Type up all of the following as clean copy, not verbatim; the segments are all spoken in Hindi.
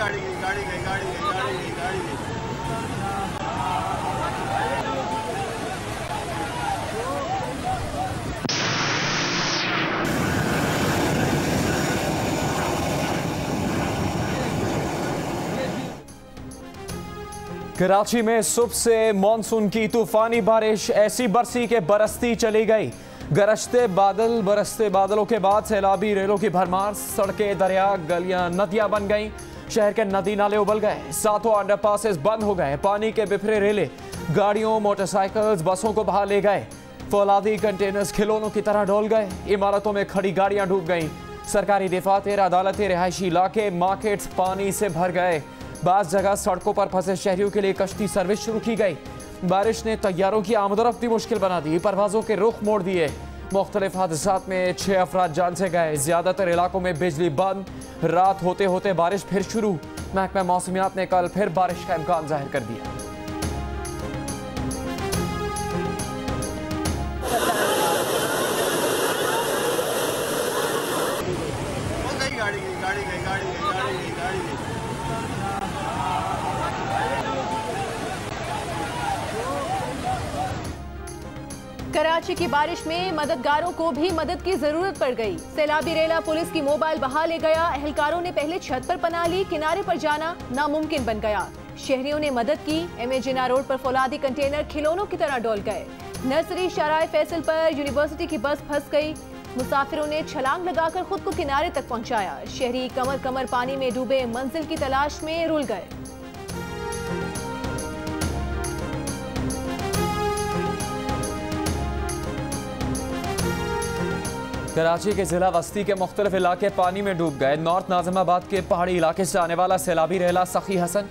गाड़ी गई, गाड़ी गई, गाड़ी गई, गाड़ी गई, गाड़ी गई। कराची में सुबह से मॉनसून की तूफानी बारिश ऐसी बरसी के बरसती चली गई। गरजते बादल, बरसते बादलों के बाद सैलाबी रेलों की भरमार, सड़कें, दरिया, गलियां, नदियां बन गईं। शहर के नदी नाले उबल गए, सातों अंडरपासेस बंद हो गए। पानी के बिफरे रेले गाड़ियों, मोटरसाइकिल्स, बसों को बहा ले गए। फौलादी कंटेनर्स खिलौनों की तरह डोल गए। इमारतों में खड़ी गाड़ियां डूब गईं। सरकारी दफातर, अदालतें, रिहायशी इलाके, मार्केट्स पानी से भर गए। बास जगह सड़कों पर फंसे शहरियों के लिए कश्ती सर्विस शुरू की गई। बारिश ने तैयारों की आमदोरफ्ती मुश्किल बना दी, परवाजों के रुख मोड़ दिए। मुख्तलिफ हादसात में 6 अफराद जान से गए। ज्यादातर इलाकों में बिजली बंद। रात होते होते बारिश फिर शुरू। महकमा मौसमियात ने कल फिर बारिश का इम्कान जाहिर कर दिया। गाड़ी गई, गाड़ी गई, गाड़ी गई, गाड़ी गई, गाड़ी गई। कराची की बारिश में मददगारों को भी मदद की जरूरत पड़ गई। सैलाबी रेला पुलिस की मोबाइल बहा ले गया। एहलकारों ने पहले छत पर पनाह ली, किनारे पर जाना नामुमकिन बन गया। शहरियों ने मदद की। MA जिन्ना रोड पर फौलादी कंटेनर खिलौनों की तरह डोल गए। नर्सरी शाहराह फैसल पर यूनिवर्सिटी की बस फंस गई। मुसाफिरों ने छलांग लगाकर खुद को किनारे तक पहुंचाया। शहरी कमर कमर पानी में डूबे मंजिल की तलाश में रुल गए। कराची के जिला वस्ती के मुख्तलिफ इलाके पानी में डूब गए। नॉर्थ नाजिमाबाद के पहाड़ी इलाके से आने वाला सैलाबी रेला सखी हसन,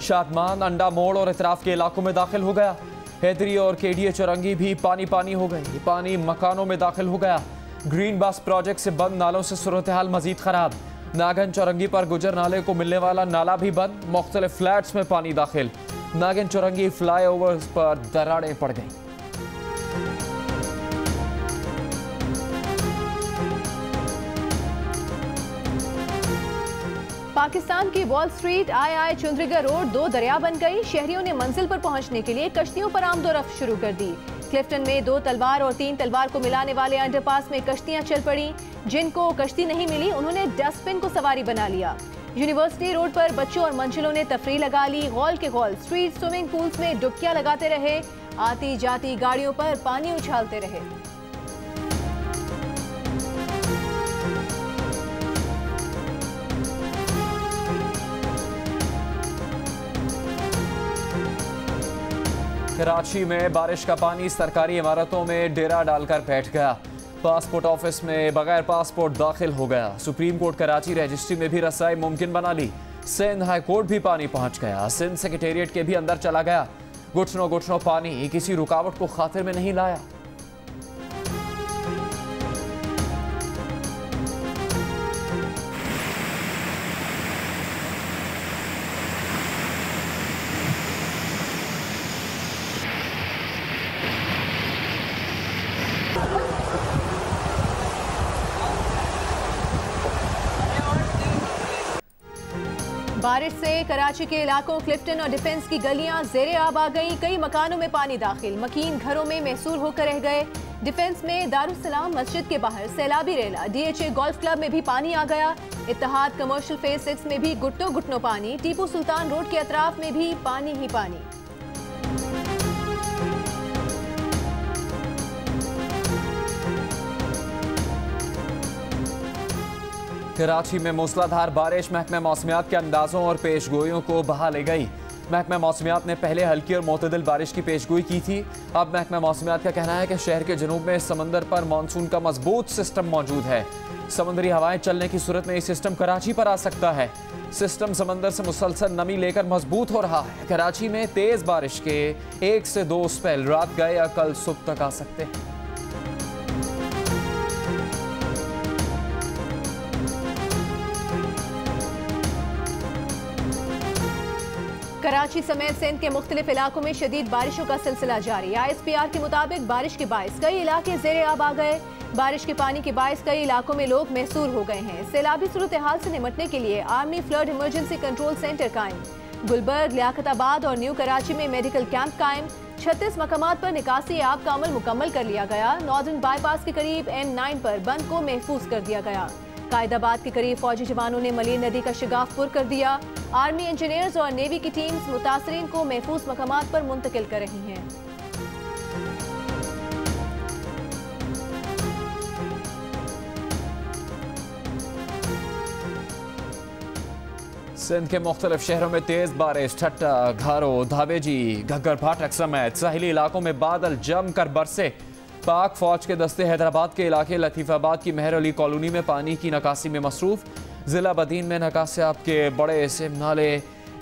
शादमान, अंडा मोड़ और इतराफ के इलाकों में दाखिल हो गया। हैदरी और KDA चौरंगी भी पानी पानी हो गई। पानी मकानों में दाखिल हो गया। ग्रीन बस प्रोजेक्ट से बंद नालों से सूरत हाल मजीद खराब। नागन चौरंगी पर गुजर नाले को मिलने वाला नाला भी बंद। मुख्तलिफ फ्लैट्स में पानी दाखिल। नागन चौरंगी फ्लाईओवर पर दरारें पड़ गई। पाकिस्तान की वॉल स्ट्रीट आई चुंद्रीगढ़ रोड 2 दरिया बन गई। शहरियों ने मंजिल पर पहुंचने के लिए कश्तियों पर आमदोरफ्त शुरू कर दी। क्लिफ्टन में 2 तलवार और 3 तलवार को मिलाने वाले अंडरपास में कश्तियां चल पड़ी। जिनको कश्ती नहीं मिली उन्होंने डस्टबिन को सवारी बना लिया। यूनिवर्सिटी रोड पर बच्चों और मंजिलों ने तफरीह लगा ली। गौल के गौल स्ट्रीट स्विमिंग पूल्स में डुबकियां लगाते रहे। आती जाती गाड़ियों पर पानी उछालते रहे। कराची में बारिश का पानी सरकारी इमारतों में डेरा डालकर बैठ गया। पासपोर्ट ऑफिस में बगैर पासपोर्ट दाखिल हो गया। सुप्रीम कोर्ट कराची रजिस्ट्री में भी रसाई मुमकिन बना ली। सिंध हाई कोर्ट भी पानी पहुंच गया। सिंध सेक्रेटेरिएट के भी अंदर चला गया। घुटनों घुटनों पानी किसी रुकावट को खातिर में नहीं लाया। बारिश से कराची के इलाकों क्लिफ्टन और डिफेंस की गलियां ज़ेरे आब आ गई। कई मकानों में पानी दाखिल। मकीन घरों में महसूर होकर रह गए। डिफेंस में दारुस्सलाम मस्जिद के बाहर सैलाबी रेला। DHA गोल्फ क्लब में भी पानी आ गया। इत्तेहाद कमर्शियल फेज 6 में भी घुटनों घुटनों पानी। टीपू सुल्तान रोड के अतराफ में भी पानी ही पानी। कराची में मूसलाधार बारिश महकमा मौसमियात के अंदाजों और पेशगोइयों को बहा ले गई। महकमा मौसमियात ने पहले हल्की और मोतदिल बारिश की पेशगोई की थी। अब महकमा मौसमियात का कहना है कि शहर के जनूब में समंदर पर मानसून का मजबूत सिस्टम मौजूद है। समुद्री हवाएं चलने की सूरत में ये सिस्टम कराची पर आ सकता है। सिस्टम समंदर से मुसलसल नमी लेकर मजबूत हो रहा है। कराची में तेज बारिश के 1 से 2 स्पेल रात गए या कल सुबह तक आ सकते हैं। कराची समेत सिंध के मुख्तलिफ इलाकों में शदीद बारिशों का सिलसिला जारी। ISPR के मुताबिक बारिश के बायस कई इलाके ज़ेरे आब आ गए। बारिश के पानी के बायस कई इलाकों में लोग महसूर हो गए हैं। सैलाबी सूरत हाल से निपटने के लिए army flood emergency control centre कायम। गुलबर्ग, लियाकताबाद और न्यू कराची में मेडिकल कैंप कायम। 36 मकामात पर निकासी आब का अमल मुकम्मल कर लिया गया। नॉर्दर्न बाईपास के करीब N9 पर बंद को महफूज कर दिया गया। कायदाबाद के करीब फौजी जवानों ने मलिर नदी का शिगाफ पुर कर दिया। आर्मी इंजीनियर्स और नेवी की टीम्स मुतासरीन को महफूज मकामात पर मुंतकिल कर रही हैं। सिंध के मुख्तलिफ शहरों में तेज बारिश। ठट्टा, घारो, धावेजी, घग्गर फाटक समेत साहिली इलाकों में बादल जमकर बरसे। पाक फौज के दस्ते हैदराबाद के इलाके लतीफाबाद की मेहर अली कॉलोनी में पानी की नकासी में मसरूफ। जिला बदीन में नकासियाब के बड़े सिम नाले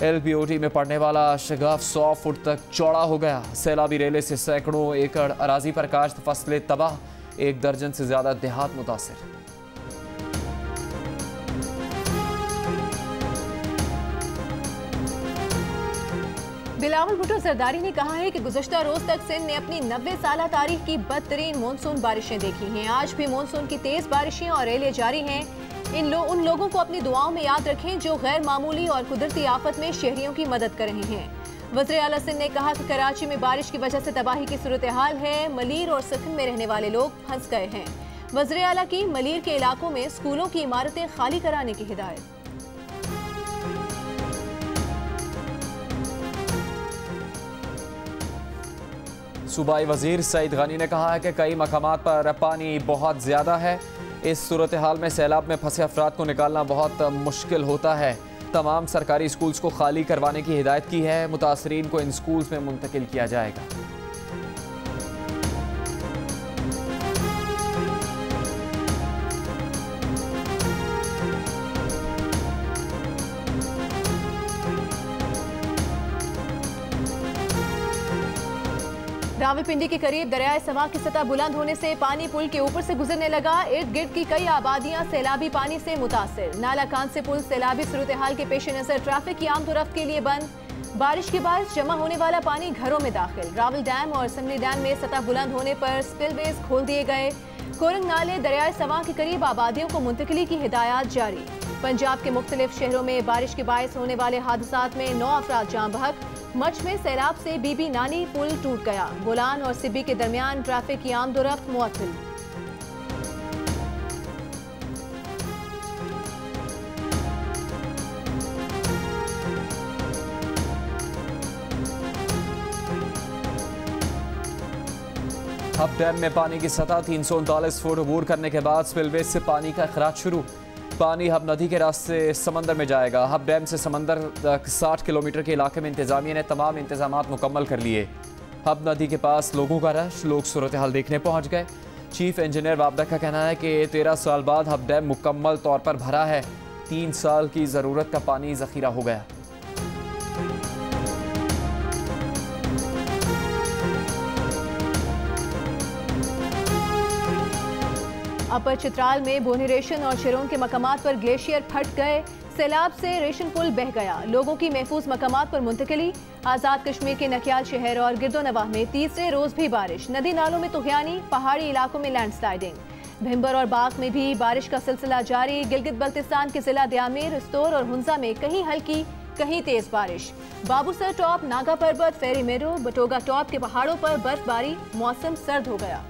LPOT में पड़ने वाला शगाफ 100 फुट तक चौड़ा हो गया। सैलाबी रेले से सैकड़ों एकड़ अराजी पर काश्त फसलें तबाह। 1 दर्जन से ज्यादा देहात मुतासिर। बिलावल भुट्टो जरदारी ने कहा है कि गुज़श्ता रोज तक सिंध ने अपनी 90 साल तारीख की बदतरीन मानसून बारिशें देखी हैं। आज भी मानसून की तेज बारिशें और रेले जारी हैं। उन लोगों को अपनी दुआओं में याद रखें जो गैर मामूली और कुदरती आफत में शहरियों की मदद कर रहे हैं। वज़ीर आला सिंध ने कहा कि कराची में बारिश की वजह से तबाही की सूरत हाल है। मलीर और सखन में रहने वाले लोग फंस गए हैं। वज़ीर आला की मलीर के इलाकों में स्कूलों की इमारतें खाली कराने की हिदायत। सूबाई वजीर सईद गनी ने कहा है कि कई मकामात पर पानी बहुत ज़्यादा है। इस सूरत हाल में सैलाब में फंसे अफराद को निकालना बहुत मुश्किल होता है। तमाम सरकारी स्कूल्स को खाली करवाने की हिदायत की है। मुतासरीन को इन स्कूल्स में मुंतकिल किया जाएगा। रावलपिंडी के करीब दरियाए सवा की सतह बुलंद होने से पानी पुल के ऊपर से गुजरने लगा। इर्द गिर्द की कई आबादियां सैलाबी पानी से मुतासिर। नाला कांद से पुल सैलाबी सूरत हाल के पेश नजर ट्रैफिक की आमद रफ्त के लिए बंद। बारिश के बाद जमा होने वाला पानी घरों में दाखिल। रावल डैम और असम्बली डैम में सतह बुलंद होने पर स्पिलवेज खोल दिए गए। कोरंग नाले दरियाए सवा के करीब आबादियों को मुंतकिली की हिदायत जारी। पंजाब के मुख्तलिफ शहरों में बारिश के बायस होने वाले हादसात में 9 अफराद जान बहक। मच में सैलाब से बीबी नानी पुल टूट गया। बोलान और सिब्बी के दरमियान ट्रैफिक की आमदोरफ्त मुअत्तल। हब डैम में पानी की सतह 339 फुट अबूर करने के बाद स्पिलवेज से पानी का अखराज शुरू। पानी हब नदी के रास्ते समंदर में जाएगा। हब डैम से समंदर तक 60 किलोमीटर के इलाके में इंतजामिया ने तमाम इंतजामात मुकम्मल कर लिए। हब नदी के पास लोगों का रश, लोग सूरत हाल देखने पहुंच गए। चीफ इंजीनियर वाबदा का कहना है कि 13 साल बाद हब डैम मुकम्मल तौर पर भरा है। 3 साल की ज़रूरत का पानी ज़ख़ीरा हो गया। अपर चित्राल में बोनी रेशन और शिरों के मकामात पर ग्लेशियर फट गए। सैलाब से रेशन पुल बह गया। लोगों की महफूज मकामात पर मुंतकिली। आज़ाद कश्मीर के नकियाल शहर और गिरदोनवाह में तीसरे रोज भी बारिश। नदी नालों में तुगयानी, पहाड़ी इलाकों में लैंडस्लाइडिंग। भिम्बर और बाग में भी बारिश का सिलसिला जारी। गिलगित बल्तिस्तान के जिला दियामिर, रस्तोर और हुंजा में कहीं हल्की कहीं तेज बारिश। बाबूसर टॉप, नागा पर्वत, फेरी मेरो, बटोगा टॉप के पहाड़ों पर बर्फबारी। मौसम सर्द हो गया।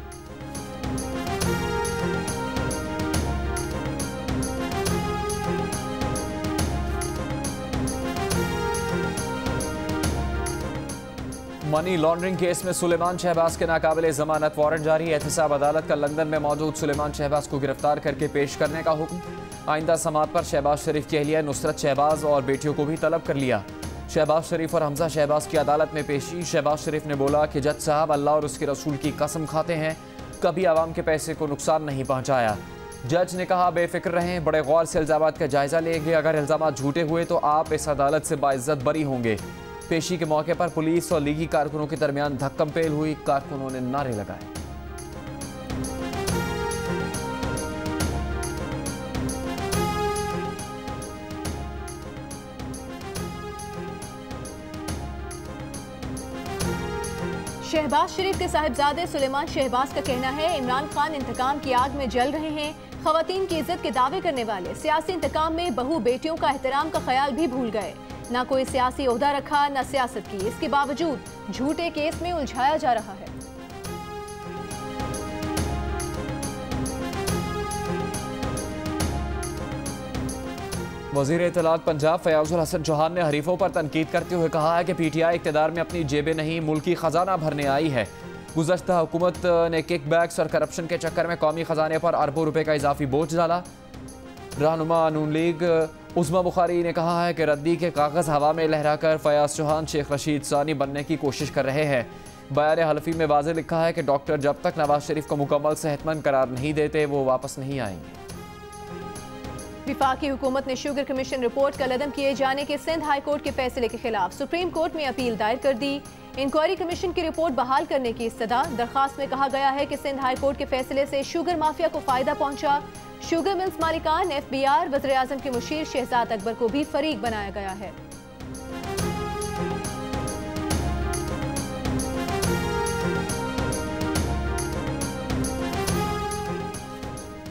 मनी लॉन्ड्रिंग केस में सुलेमान शहबाज के नाकाबिले जमानत वारंट जारी। एहतसाब अदालत का लंदन में मौजूद सुलेमान शहबाज को गिरफ्तार करके पेश करने का हुक्म। आइंदा समात पर शहबाज शरीफ की अहलिया नुसरत शहबाज और बेटियों को भी तलब कर लिया। शहबाज शरीफ और हमजा शहबाज की अदालत में पेशी। शहबाज शरीफ ने बोला कि जज साहब अल्लाह और उसके रसूल की कसम खाते हैं कभी आवाम के पैसे को नुकसान नहीं पहुँचाया। जज ने कहा बेफिक्र रहें, बड़े गौर से इल्जामात का जायजा लेंगे। अगर इल्जामात झूठे हुए तो आप इस अदालत से बाइज्जत बरी होंगे। पेशी के मौके पर पुलिस और लीगी कारकुनों के दरमियान धक्कम पेल हुई। कारकुनों ने नारे लगाए। शहबाज शरीफ के साहिबजादे सुलेमान शहबाज का कहना है इमरान खान इंतकाम की आग में जल रहे हैं। खवातीन की इज्जत के दावे करने वाले सियासी इंतकाम में बहू बेटियों का एहतराम का ख्याल भी भूल गए। ना कोई सियासी ओहदा रखा न सियासत की, इसके बावजूद झूठे केस में उलझाया जा रहा है। वज़ीर इत्तलात पंजाब फयाजुल हसन चौहान ने हरीफों पर तनकीद करते हुए कहा है कि पीटीआई इक़्तिदार में अपनी जेबें नहीं मुल्की खजाना भरने आई है। गुज़श्ता हुकूमत ने किकबैक्स और करप्शन के चक्कर में कौमी खजाने पर अरबों रुपए का इजाफी बोझ डाला। रहनुमा नून लीग उस्मा बुखारी ने कहा है कि रद्दी के कागज़ हवा में लहराकर फयाज चौहान शेख रशीद सानी बनने की कोशिश कर रहे हैं। बयान हल्फी में वाज़ेह लिखा है कि डॉक्टर जब तक नवाज शरीफ को मुकम्मल सेहतमंद करार नहीं देते वो वापस नहीं आएंगे। विफाकी हुकूमत ने शुगर कमीशन रिपोर्ट का लदम किए जाने के सिंध हाई कोर्ट के फैसले के खिलाफ सुप्रीम कोर्ट में अपील दायर कर दी। इंक्वायरी कमीशन की रिपोर्ट बहाल करने की इस्तदा। दरखास्त में कहा गया है कि सिंध हाई कोर्ट के फैसले से शुगर माफिया को फायदा पहुंचा। शुगर मिल्स मालिकान, FBR, वज़ीर आज़म के मुशीर शहजाद अकबर को भी फरीक बनाया गया है।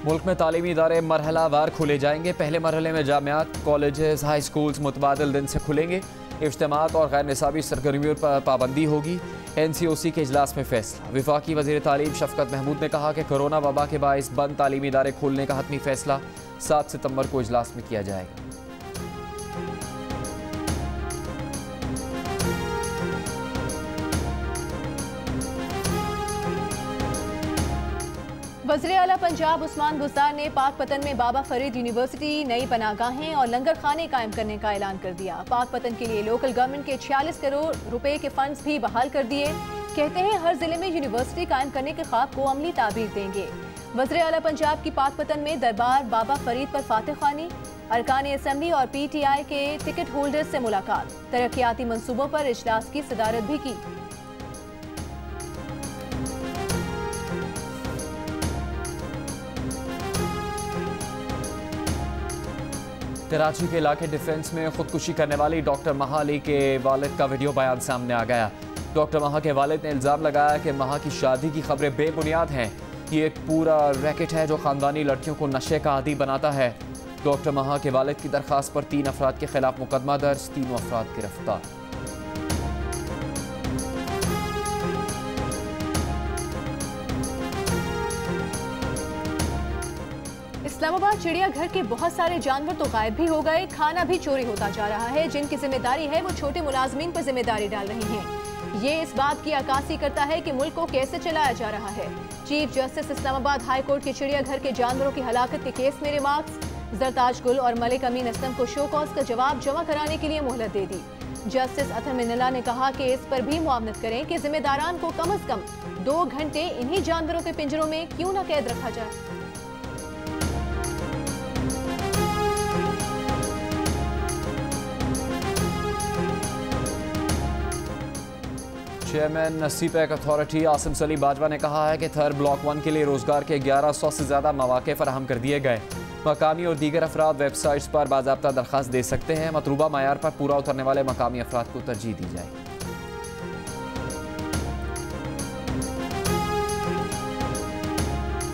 मुल्क में तालीमी इदारे मरहला वार खोले जाएंगे। पहले मरहले में जामियात, कॉलेजेस, हाई स्कूल्स मुतबादिल दिन से खुलेंगे। इज्तिमात और गैर निसाबी सरगर्मियों पर पाबंदी होगी। NCOC के इजलास में फैसला। वफाकी वज़ीर तालीम शफकत महमूद ने कहा कि कोरोना वबा के बाइस बंद तालीमी इदारे खोलने का हतमी फैसला 7 सितंबर को इजलास में किया जाएगा। वज़ीर आला पंजाब उस्मान बुज़दार ने पाकपतन में बाबा फरीद यूनिवर्सिटी, नई पनाहगाहें और लंगर खाने कायम करने का ऐलान कर दिया। पाकपतन के लिए लोकल गवर्नमेंट के 46 करोड़ रुपए के फंड्स भी बहाल कर दिए। कहते हैं हर जिले में यूनिवर्सिटी कायम करने के ख्वाब को अमली ताबीर देंगे। वज़ीर आला पंजाब की पाकपतन में दरबार बाबा फरीद पर फातह ख़्वानी, अरकान असम्बली और PTI के टिकट होल्डर्स से मुलाकात, तरक्याती मंसूबों पर इजलास की सदारत भी की। कराची के इलाके डिफेंस में खुदकुशी करने वाली डॉक्टर महा अली के वालिद का वीडियो बयान सामने आ गया। डॉक्टर महा के वालिद ने इल्ज़ाम लगाया कि महा की शादी की खबरें बेबुनियाद हैं। ये एक पूरा रैकेट है जो ख़ानदानी लड़कियों को नशे का आदी बनाता है। डॉक्टर महा के वालिद की दरख्वास्त पर 3 अफराद के खिलाफ मुकदमा दर्ज, 3 अफराद गिरफ्तार। इस्लामाबाद चिड़ियाघर के बहुत सारे जानवर तो गायब भी हो गए, खाना भी चोरी होता जा रहा है। जिनकी जिम्मेदारी है वो छोटे मुलाजमीन पर जिम्मेदारी डाल रही हैं। ये इस बात की अक्कासी करता है कि मुल्क को कैसे चलाया जा रहा है। Chief justice Islamabad high court के चिड़ियाघर के जानवरों की हलाकत के केस में रिमार्क्स। जरताज गुल और मलिक अमीन असलम को शो कॉज का जवाब जमा कराने के लिए मोहलत दे दी। जस्टिस अतर मिनल्ला ने कहा कि इस पर भी मुआवनत करें कि जिम्मेदारान को कम अज कम 2 घंटे इन्हीं जानवरों के पिंजरों में क्यों न कैद रखा जाए। Chairman CPEC authority Asim Salim Bajwa ने कहा है कि थर ब्लॉक 1 के लिए रोजगार के 1100 से ज्यादा मौके फराहम कर दिए गए। मकामी और दीगर अफराद वेबसाइट्स पर बाज़ाब्ता दरख्वास्त दे सकते हैं। मतलूबा मयार पर पूरा उतरने वाले मकामी अफराद को तरजीह दी जाएगी।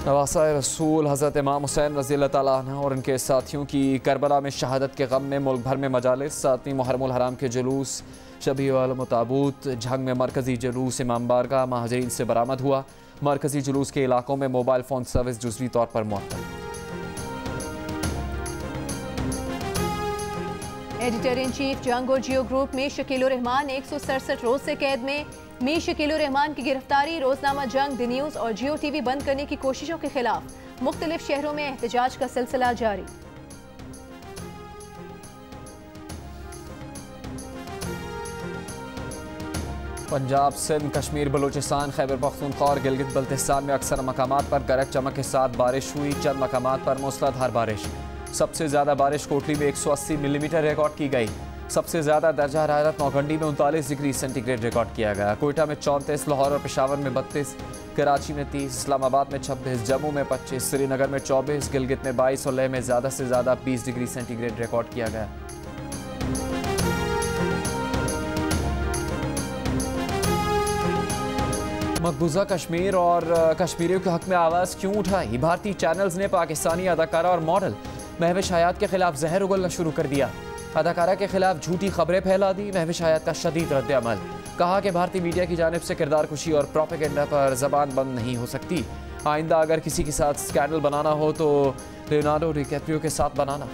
नवासा रसूल हज़रत इमाम हुसैन रज़ी अल्लाह तआला अन्हु और उनके साथियों की करबला में शहादत के गम में मुल्क भर में मजालिस। 7वीं मुहर्रमुल हराम के जुलूस शबी वाल ताबूत झंग में मरकजी जुलूस इमाम बारगाह महाजरीन से बरामद हुआ। मरकजी जुलूस के इलाकों में मोबाइल फ़ोन सर्विस जुज़वी तौर पर मुअत्तल। एडिटर इन चीफ जंग और जियो ग्रुप में शकीलुर रहमान 167 रोज से कैद में। मीर शकीलुर रहमान की गिरफ्तारी, रोजनामा जंग, द न्यूज़ और जियो TV बंद करने की कोशिशों के खिलाफ मुख्तलिफ शहरों में एहतजाज का सिलसिला जारी। पंजाब, सिंध, कश्मीर, बलूचिस्तान, खैबर पख्तूनख्वा और गिलगित बल्तिस्तान में अक्सर मकामात पर गरज चमक के साथ बारिश हुई। चंद मकामात पर मूसलाधार बारिश। सबसे ज़्यादा बारिश कोटली में 180 मिलीमीटर रिकॉर्ड की गई। सबसे ज़्यादा दर्जा हरारत नौखंडी में 39 डिग्री सेंटीग्रेड रिकॉर्ड किया गया। कोयटा में 34, लाहौर और पेशावर में 32, कराची में 30, इस्लामाबाद में 26, जम्मू में 25, श्रीनगर में 24, गिलगित में 22 और लेह में ज़्यादा से ज़्यादा 20 डिग्री सेंटीग्रेड रिकॉर्ड किया गया। मकबूजा कश्मीर और कश्मीरियों के हक में आवाज़ क्यों उठाई? भारतीय चैनल्स ने पाकिस्तानी अदाकारा और मॉडल महविश हयात के खिलाफ जहर उगलना शुरू कर दिया। अदाकारा के खिलाफ झूठी खबरें फैला दी। महविश हयात का शदीद रद्द-ए-अमल। कहा कि भारतीय मीडिया की जानिब से किरदार कुशी और प्रोपेगेंडा पर जबान बंद नहीं हो सकती। आइंदा अगर किसी के साथ स्कैंडल बनाना हो तो लियोनार्डो डिकैप्रियो के साथ बनाना।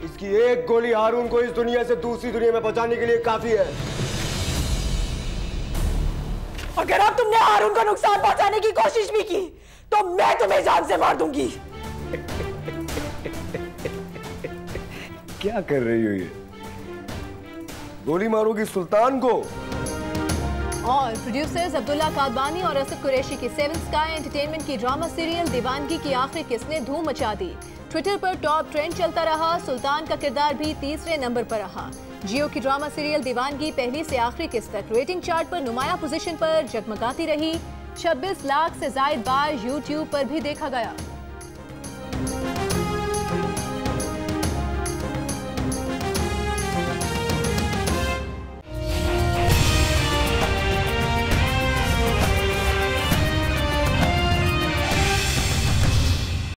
इसकी एक गोली हारून को इस दुनिया से दूसरी दुनिया में पहुंचाने के लिए काफी है। अगर अब तुमने हारून को नुकसान पहुंचाने की कोशिश भी की तो मैं तुम्हें जान से मार दूंगी। क्या कर रही हो ये? गोली मारोगी सुल्तान को? और प्रोड्यूसर्स अब्दुल्ला कादबानी और असद कुरैशी की 7 स्काई एंटरटेनमेंट की ड्रामा सीरियल दीवानगी की आखिरी किस्त ने धूम मचा दी। ट्विटर पर टॉप ट्रेंड चलता रहा। सुल्तान का किरदार भी तीसरे नंबर पर रहा। जियो की ड्रामा सीरियल दीवानगी पहली से आखिरी किस्त तक रेटिंग चार्ट पर नुमाया पोजीशन पर जगमगाती रही। 26 लाख से ज्यादा बार यूट्यूब पर भी देखा गया।